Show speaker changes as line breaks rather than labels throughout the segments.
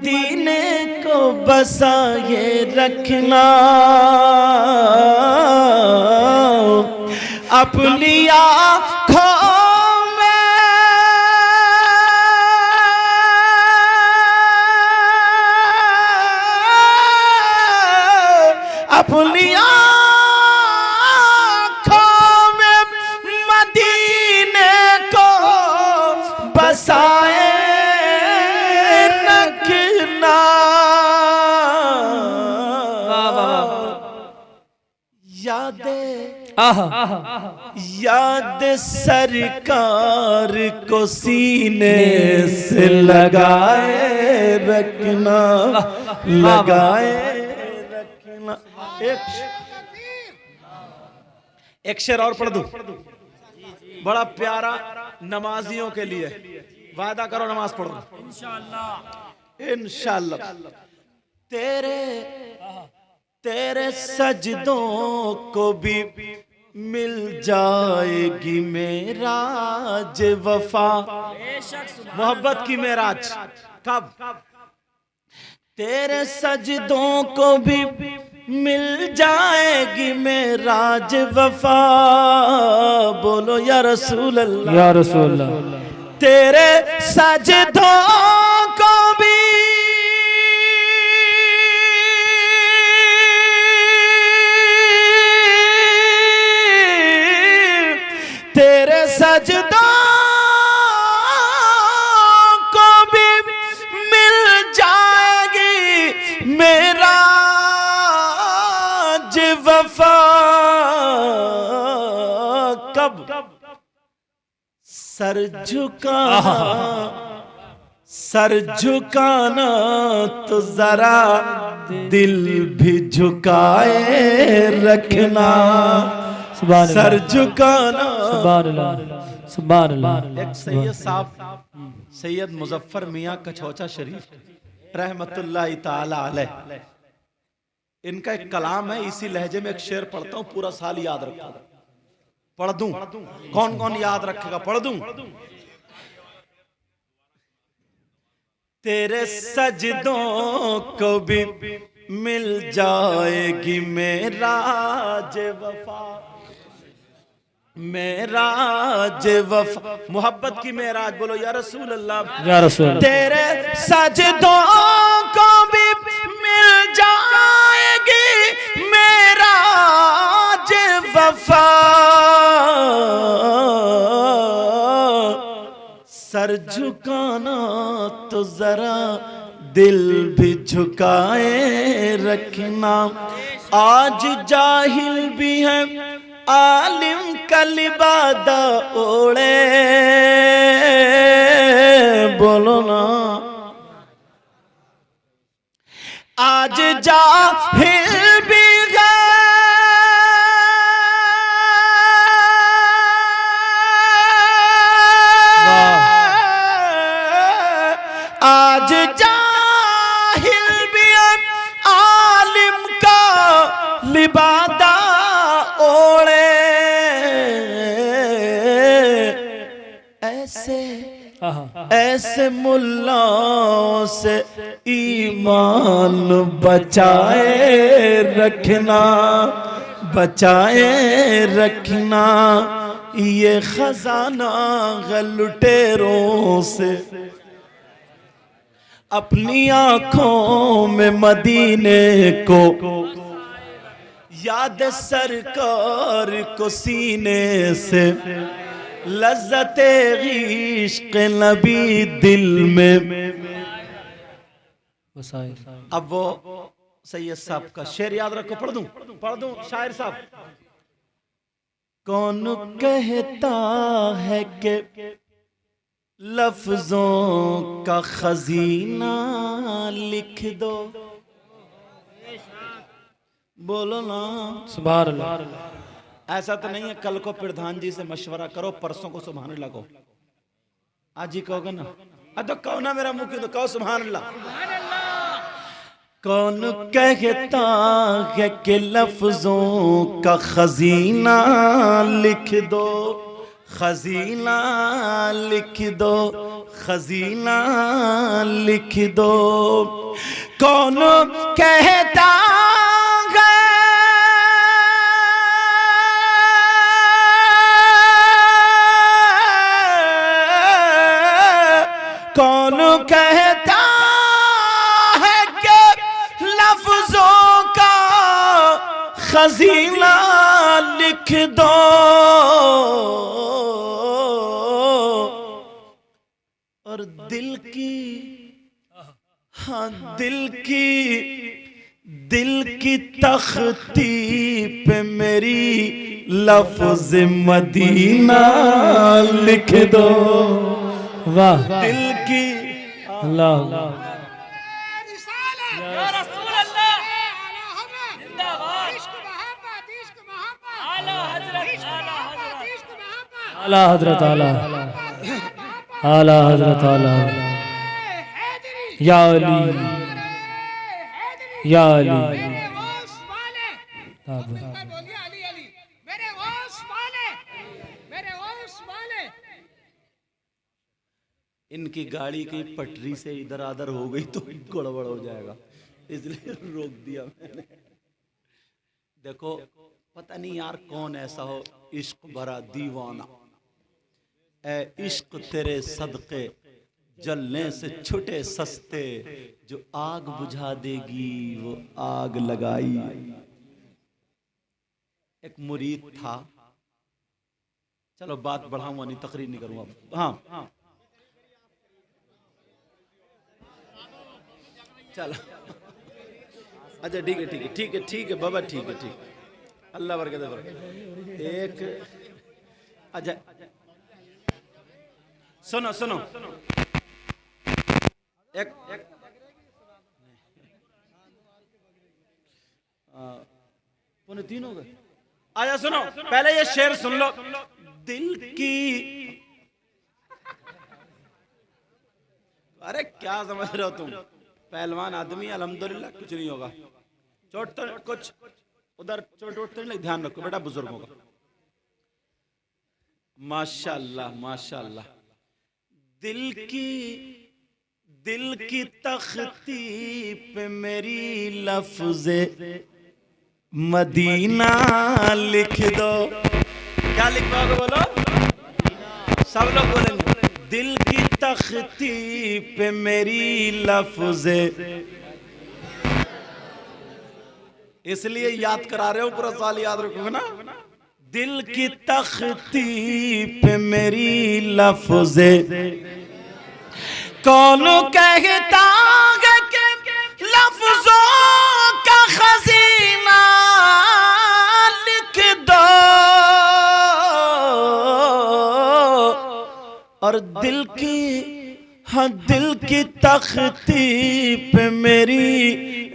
मदीने को बसाए रखना, अपनी आँखों में अपनी आँखों में मदीने को बसाए रखना। याद सरकार को सीने से लगाए रखना, लगाए रखना। एक शेर और पढ़ दूं, बड़ा प्यारा नमाजियों के लिए। वादा करो नमाज पढ़ो इंशाअल्लाह, इंशाअल्लाह। तेरे सजदों को भी मिल जाएगी मेराज वफा। मोहब्बत की मेराज कब? तेरे सजदों को भी मिल जाएगी मेराज वफा। बोलो या रसूल अल्लाह, या रसूल अल्लाह। तेरे सजदों को भी सजदों को भी मिल जाएगी मेराज वफा। कब? सर झुकाना तो जरा दिल भी झुकाए रखना। सर झुकाना। सुभान अल्लाह। एक सैयद साहब, सैयद मुजफ्फर मियाँ कछौचा शरीफ रहमतुल्लाह ताला अलैह, इनका एक कलाम है, इसी लहजे में एक शेर पढ़ता हूँ, पूरा साल याद रखो। पढ़ दूं? कौन कौन याद रखेगा? पढ़ दूं? तेरे सजदों को भी मिल जाएगी मेराज वफा, मेराज वफा। मोहब्बत की मेराज। बोलो या रसूल अल्लाह, या रसूल। तेरे सजदों को भी मिल जाएगी मेराज वफा। सर झुकाना तो जरा दिल भी झुकाए रखना। आज जाहिल भी है आलिम का लिबादा ओढ़े। बोलो ना। आज जाहिल भी है आज जाहिल भी है आलिम का लिबादा ओढ़े। ऐसे मुल्लाओं से ईमान बचाए रखना, बचाए रखना। ये खजाना लुटेरों से अपनी आंखों में मदीने को, याद सरकार को सीने से, लज्जते इश्क़ नबी दिल में। अब वो सैयद साहब का शेर याद रखो। पढ़ दूं? पढ़ दूं? शायर साहब, कौन कहता है कि लफ्जों का खजीना लिख दो। बोलो ना सुभान अल्लाह। ऐसा तो नहीं है कल को प्रधान जी से मशवरा करो, परसों को सुभान अल्लाह कहो। आज ही कहोगे ना? तो कहो ना, मेरा मुंह क्यों? तो कहो सुभान अल्लाह। कौन कहता है कि लफ्जों का खजीना लिख दो, खजीना लिख दो, खजीना लिख दो। कौन कहता है कौन कहता है कि लफ्जों का खजीना लिख दो। और दिल की, हाँ दिल की तख्ती पे मेरी लफ्ज मदीना लिख दो। वाह दिल की अल्लाह आला हजरत आला आला हजरत आला या अली या अली इनकी गाड़ी की पटरी से इधर आधर हो गई तो गड़बड़ हो जाएगा, इसलिए रोक दिया मैंने। देखो पता नहीं यार कौन ऐसा हो इश्क भरा दीवाना, ए इश्क तेरे सदके जलने से छुटे सस्ते, जो आग बुझा देगी वो आग लगाई। एक मुरीद था, चलो बात बढ़ाऊंगा नहीं, तकरीर नहीं करूंगा। हाँ चलो अच्छा ठीक है ठीक है ठीक है ठीक है बाबा ठीक है ठीक, अल्लाह बरकत दे। एक अच्छा सुनो सुनो एक पौने 3 हो गए। आजा सुनो पहले ये शेर सुन लो। दिल की, अरे क्या समझ रहे हो तुम, पहलवान आदमी अल्हम्दुलिल्लाह कुछ नहीं होगा। चोट तो कुछ उधर चोट वोट तो नहीं, ध्यान रखो बेटा बुजुर्गों का। माशाअल्लाह माशाअल्लाह। दिल की तख्ती पे मेरी लफ्ज़े मदीना लिख दो। क्या लिखवाओगे बोलो, सब लोग बोलेंगे। दिल की तख्ती पे मेरी लफ्ज़े, इसलिए याद करा रहे हो, पूरा साल याद रखोगे ना। दिल की तख्ती पे मेरी लफ्ज़े, कौन कहता है कि लफ्ज़ों का खजीना लिख दो। और दिल की, हाँ दिल की तख्ती पे मेरी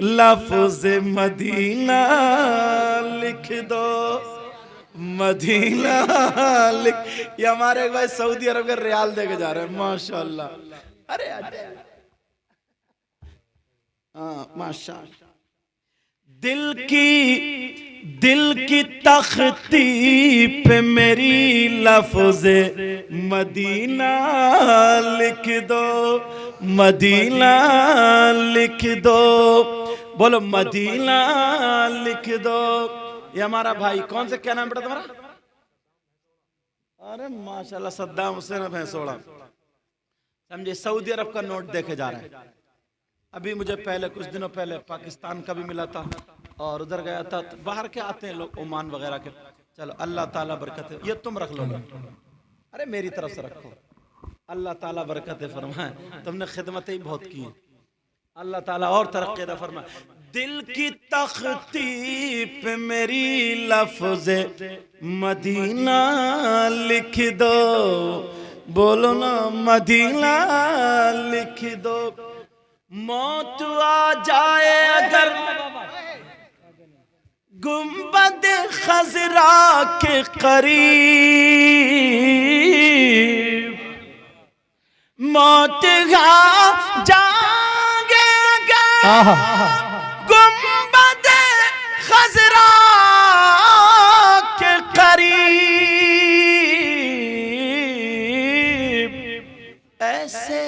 लफ्ज़ मदीना लिख दो। मदीना लिख, ये हमारे एक भाई सऊदी अरब के रियाल देके जा रहे हैं माशाअल्लाह। अरे हाँ माशाअल्लाह। दिल की तख्ती पे मेरी लफ्ज़ मदीना लिख दो। मदीना लिख दो, बोलो मदीना लिख दो। ये हमारा भाई कौन से, क्या नाम बेटा तुम्हारा? अरे माशाल्लाह सद्दाम हुसैन भैंसोड़ा, समझे, सऊदी अरब का नोट देखे जा रहा है। अभी मुझे पहले कुछ दिनों पहले पाकिस्तान का भी मिला था और उधर गया था। तो बाहर के आते हैं लोग ओमान वगैरह के। चलो अल्लाह ताला बरकत है, ये तुम रख लो, अरे मेरी तरफ से रखो, अल्लाह ताला बरकत फरमाए। तुमने खिदमतें ही बहुत की हैं, अल्लाह ताला और तरक्की दे फरमाए। दिल की तख्ती पे मेरी लफ्ज़े मदीना लिख दो, बोलो ना मदीना लिख दो। मौत आ जाए अगर गुंबद खजरा के करीब, मौत आ जाए अगर गुंबद खजरा के करीब, ऐसे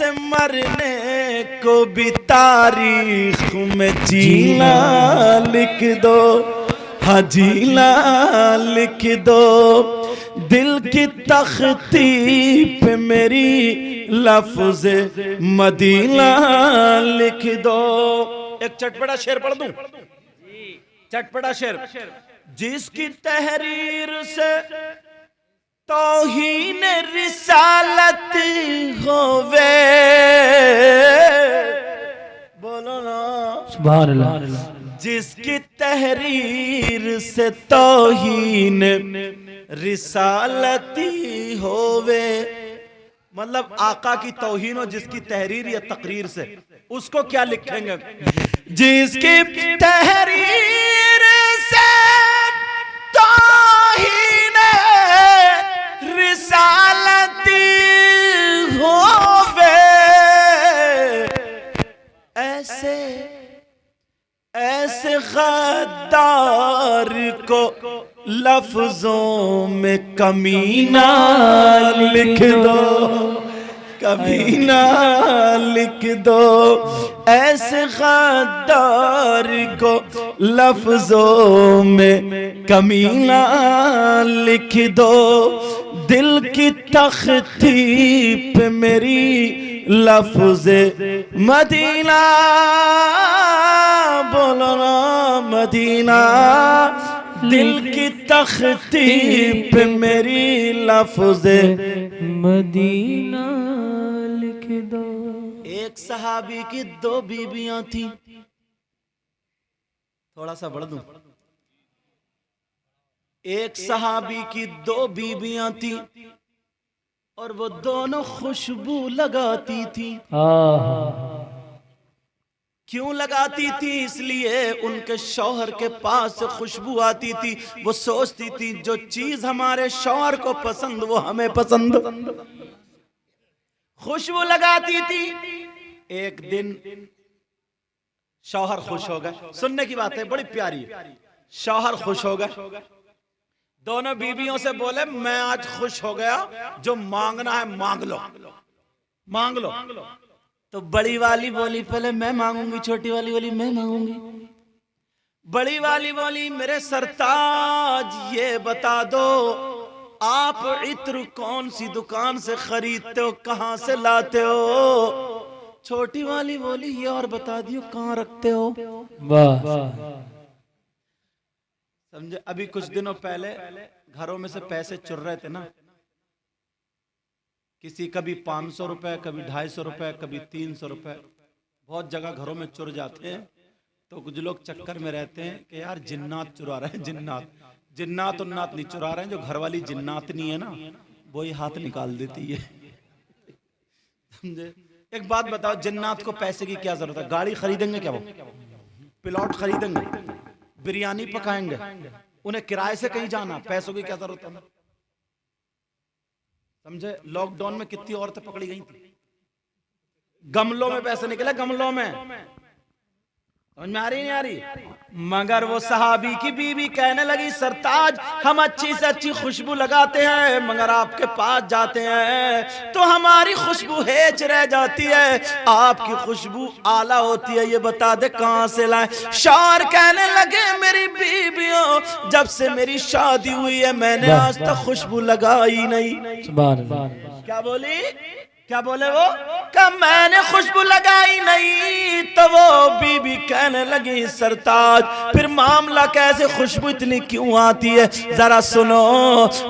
ऐसे मरने को भी तारीख में जीना लिख दो, हाँ जीना लिख दो। दिल की तख्ती पे मेरी लफ्ज़ मदीना लिख दो। एक चटपटा शेर पढ़ दूं, चटपटा शेर। जिसकी तहरीर से तौहीन रिसालत होवे, बोलो ना सुभान अल्लाह। जिसकी तहरीर से तौहीन रिसालती होवे, मतलब आका की तौहीन हो जिसकी तहरीर या तकरीर से, उसको क्या लिखेंगे? जिसकी तहरीर से तौहीन रिसालती होवे, ऐसे ऐसे गद्दार को लफ्जों में कमीना लिख दो, कमीना लिख दो। ऐसे गद्दार को लफ्जों में कमीना लिख दो। दिल की तख्ती पे मेरी लफ्ज़े मदीना, बोलो ना मदीना। दिल की तख्ती पे मेरी लफ्ज़े मदीना लिख दो। एक सहाबी की 2 बीबियां थी, थोड़ा सा बढ़ दूं। एक सहाबी की 2 बीबियां थी और वो दोनों खुशबू लगाती थी। क्यों लगाती थी? इसलिए उनके शौहर के पास से खुशबू आती थी। वो सोचती थी जो चीज हमारे शौहर को पसंद वो हमें पसंद, खुशबू लगाती थी। एक दिन शौहर खुश हो गए, सुनने की बात है बड़ी प्यारी है। शौहर खुश हो गए, दोनों बीवियों से बोले मैं आज खुश हो गया, जो मांगना है मांग लो, मांग लो। तो बड़ी वाली बोली पहले मैं मांगूंगी, छोटी वाली बोली मैं मांगूंगी। बड़ी वाली बोली मेरे सरताज ये बता दो आप इत्र कौन सी दुकान से खरीदते हो, कहां से लाते हो? छोटी वाली बोली ये और बता दियो कहां रखते हो। वाह समझे? अभी कुछ दिनों पहले घरों में से पैसे चुर रहे थे ना, किसी कभी 500 रुपए, कभी 250 रुपए, कभी 300 रुपए, बहुत जगह घरों में चुर जाते हैं। तो कुछ लोग चक्कर में रहते हैं कि यार जिन्नात चुरा रहे हैं, जिन्नात। जिन्नात उन्नात नहीं चुरा रहे हैं, जो घर वाली जिन्नात नहीं है ना वही हाथ निकाल देती है। समझे? एक बात बताओ, जिन्नात को पैसे की क्या जरूरत है? गाड़ी खरीदेंगे क्या वो? प्लॉट खरीदेंगे? बिरयानी पकाएंगे? उन्हें किराए से कहीं जाना, पैसों की क्या जरूरत है? समझे? लॉकडाउन में कितनी औरतें पकड़ी गई थी, गमलों में पैसे निकले, गमलों में। समझ में आ रही नहीं आ रही? मगर वो सहाबी की बीवी कहने लगी सरताज हम अच्छी से अच्छी खुशबू लगाते हैं, मगर आपके पास जाते हैं तो हमारी खुशबू हेच रह जाती है, आपकी खुशबू आला होती है, ये बता दे कहां से लाए? शौहर कहने लगे मेरी बीवियों जब से मेरी शादी हुई है मैंने आज तक खुशबू लगाई नहीं। क्या बोली? क्या बोले वो? क्या मैंने खुशबू लगाई नहीं? तो वो बीबी कहने लगी सरताज फिर मामला कैसे, खुशबू इतनी क्यों आती है, जरा सुनो।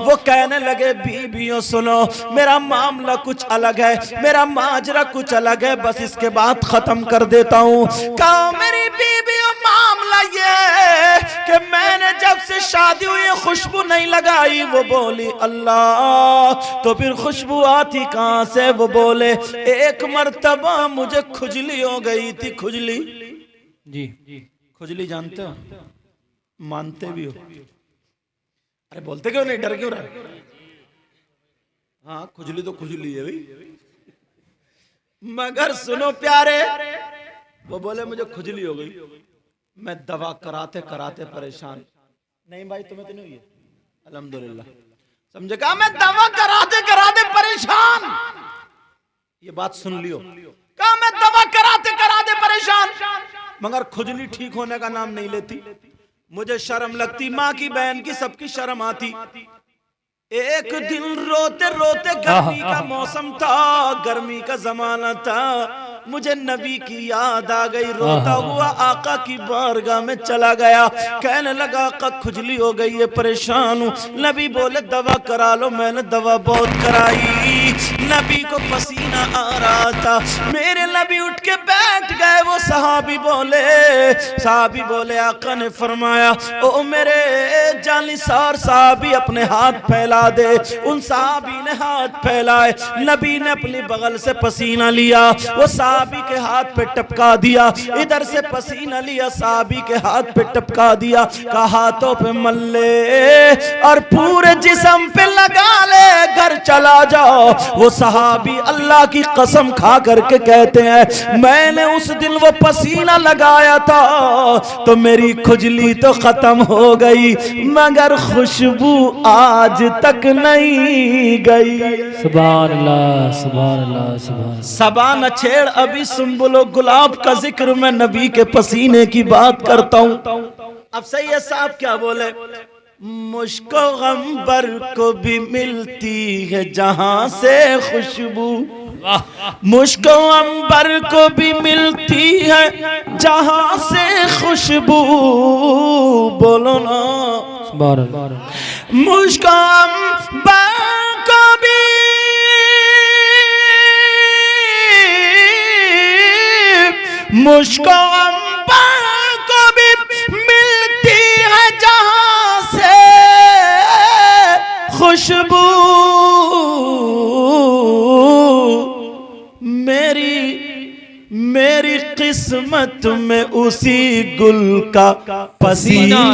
वो कहने लगे बीबियों सुनो, मेरा मामला कुछ अलग है, मेरा माजरा कुछ अलग है, बस इसके बाद खत्म कर देता हूँ। कहा मेरी बीबियों मामला ये कि मैंने जब से शादी हुई है खुशबू नहीं लगाई। वो बोली अल्लाह, तो फिर खुशबू आती कहां से? वो बोले एक मर्तबा मुझे खुजली हो गई थी। खुजली जी, खुजली जानते हो? मानते भी हो? अरे बोलते क्यों नहीं, डर क्यों रहा? हाँ खुजली तो खुजली है भाई, मगर सुनो प्यारे, वो बोले मुझे खुजली हो गई, मैं दवा कराते कराते परेशान। नहीं भाई तुम्हें तो नहीं हुई है? अल्हम्दुलिल्लाह। समझे? कहा मैं दवा कराते कराते परेशान, ये बात सुन लियो। कहा मैं दवा कराते कराते परेशान, मगर खुजली ठीक होने का नाम नहीं लेती। मुझे शर्म लगती, माँ की बहन की सबकी शर्म आती। एक दिन रोते रोते, गर्मी का मौसम था, गर्मी का जमाना था, मुझे नबी की याद आ गई। रोता हुआ आका की बारगाह में चला गया, कहने लगा आका खुजली हो गई है, परेशान हूँ। नबी बोले दवा करा लो। मैंने दवा बहुत कराई, नबी को पसीना आ रहा था। मेरे नबी उठ के बैठ गए। वो सहाबी बोले आका ने फरमाया ओ मेरे जानिसार सहाबी अपने हाथ फैला दे। उन सहाबी ने हाथ फैलाए, नबी ने अपनी बगल से पसीना लिया, वो सहाबी के हाथ पे टपका दिया। इधर से पसीना लिया, सहाबी के हाथ पे टपका दिया। कहा हाथों पे मल ले और पूरे जिस्म पे लगा ले, घर चला जाओ। वो सहाबी अल्लाह की कसम खा करके कहते हैं मैंने उस दिन वो पसीना लगाया था तो मेरी खुजली तो खत्म हो गई, मगर खुशबू आज तक नहीं गई। सुभान अल्लाह, सुभान अल्लाह, सुभान। सबा न छेड़ अभी सुम्बुलो गुलाब का जिक्र, मैं नबी के पसीने की बात करता हूँ। अब सही है साहब क्या बोले, मुश्को गंबर को भी मिलती है जहां से खुशबू, मुश्को अंबर को भी मिलती है जहां से खुशबू। बोलो ना मुश्को अंबर को भी मुश्को अंबर को भी मिलती है जहां से खुशबू। मेरी किस्मत में उसी गुल का पसीना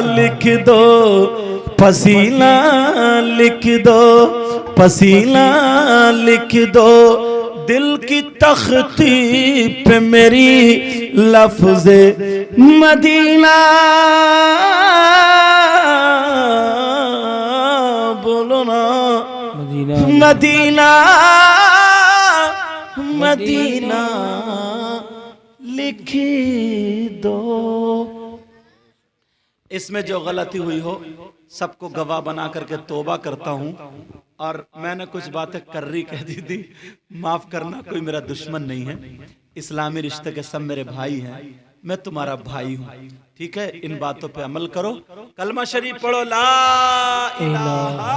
लिख दो, पसीना लिख दो, पसीना लिख दो। दिल की तख्ती पे मेरी लफ्ज़े मदीना। बोलो ना मदीना, मदीना, मदीना लिख दो। इसमें जो गलती हुई हो सबको गवाह बना करके तौबा करता हूँ। और मैंने कुछ बातें कर्री कह दी थी, माफ करना, कोई मेरा दुश्मन नहीं है। इस्लामी रिश्ते के सब मेरे भाई हैं, मैं तुम्हारा भाई हूँ, ठीक है। इन बातों पे अमल करो, कलमा शरीफ पढ़ो, ला इलाहा